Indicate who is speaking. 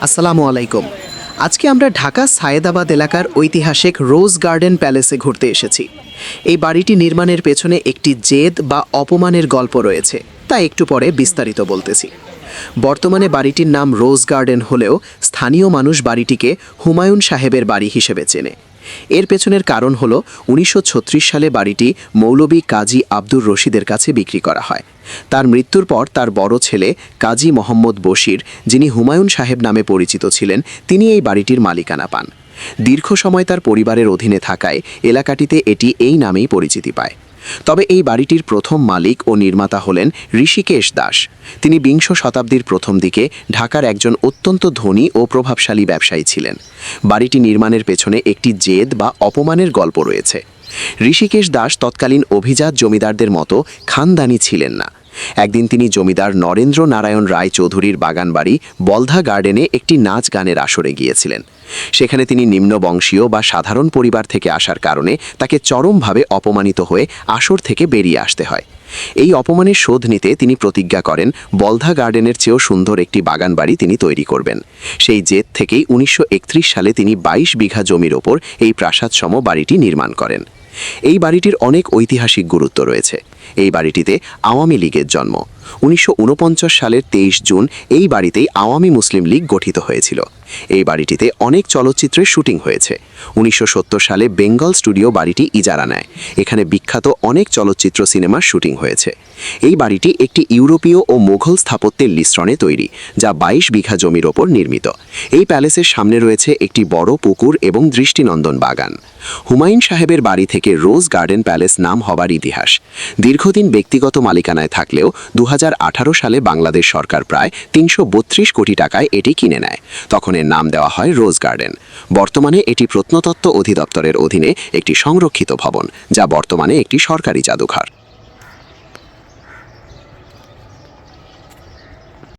Speaker 1: আসসালামু আলাইকুম। আজকে আমরা ঢাকা সায়েদাবাদ এলাকার ঐতিহাসিক রোজ গার্ডেন প্যালেসে ঘুরতে এসেছি। এই বাড়িটি নির্মাণের পেছনে একটি জেদ বা অপমানের গল্প রয়েছে, তা একটু পরে বিস্তারিত বলতেছি। বর্তমানে বাড়িটির নাম রোজ গার্ডেন হলেও স্থানীয় মানুষ বাড়িটিকে হুমায়ুন সাহেবের বাড়ি হিসেবে চেনে। এর পেছনের কারণ হলো 1936 সালে বাড়িটি মৌলভী কাজী আব্দুর রশিদের কাছে বিক্রি করা হয়। তার মৃত্যুর পর তার বড় ছেলে কাজী মোহাম্মদ বশির, যিনি হুমায়ুন সাহেব নামে পরিচিত ছিলেন, তিনি এই বাড়িটির মালিকানা পান। দীর্ঘ সময় তার পরিবারের অধীনে থাকায় এলাকাটিতে এটি এই নামেই পরিচিতি পায়। তবে এই বাড়িটির প্রথম মালিক ও নির্মাতা হলেন ঋষিকেশ দাস। তিনি বিংশ শতাব্দীর প্রথম দিকে ঢাকার একজন অত্যন্ত ধনী ও প্রভাবশালী ব্যবসায়ী ছিলেন। বাড়িটি নির্মাণের পেছনে একটি জেদ বা অপমানের গল্প রয়েছে। ঋষিকেশ দাস তৎকালীন অভিজাত জমিদারদের মতো খানদানি ছিলেন না। একদিন তিনি জমিদার নরেন্দ্র নারায়ণ রায় চৌধুরীর বাগানবাড়ি বলধা গার্ডেনে একটি নাচ গানের আসরে গিয়েছিলেন। সেখানে তিনি নিম্নবংশীয় বা সাধারণ পরিবার থেকে আসার কারণে তাকে চরমভাবে অপমানিত হয়ে আসর থেকে বেরিয়ে আসতে হয়। এই অপমানের শোধ নিতে তিনি প্রতিজ্ঞা করেন বলধা গার্ডেনের চেয়েও সুন্দর একটি বাগানবাড়ি তিনি তৈরি করবেন। সেই জেদ থেকেই 1931 সালে তিনি 22 বিঘা জমির ওপর এই প্রাসাদসম বাড়িটি নির্মাণ করেন। এই বাড়িটির অনেক ঐতিহাসিক গুরুত্ব রয়েছে। এই বাড়িটিতে আওয়ামী লীগের জন্ম। 1949 সালের 23 জুন এই বাড়িতেই আওয়ামী মুসলিম লীগ গঠিত হয়েছিল। এই বাড়িটিতে অনেক চলচ্চিত্রের শুটিং হয়েছে। 1970 সালে বেঙ্গল স্টুডিও বাড়িটি ইজারা নেয়। এখানে বিখ্যাত অনেক চলচ্চিত্র সিনেমার শুটিং হয়েছে। এই বাড়িটি একটি ইউরোপীয় ও মুঘল স্থাপত্যের মিশ্রণে তৈরি, যা 22 বিঘা জমির ওপর নির্মিত। এই প্যালেসের সামনে রয়েছে একটি বড় পুকুর এবং দৃষ্টিনন্দন বাগান। হুমায়ুন সাহেবের বাড়ি থেকে রোজ গার্ডেন প্যালেস নাম হবার ইতিহাস। দীর্ঘদিন ব্যক্তিগত মালিকানায় থাকলেও 2018 সালে বাংলাদেশ সরকার প্রায় 332 কোটি টাকায় এটি কিনে নেয়। তখন এর নাম দেওয়া হয় রোজ গার্ডেন। বর্তমানে এটি প্রত্নতত্ত্ব অধিদপ্তরের অধীনে একটি সংরক্ষিত ভবন, যা বর্তমানে একটি সরকারি জাদুঘর।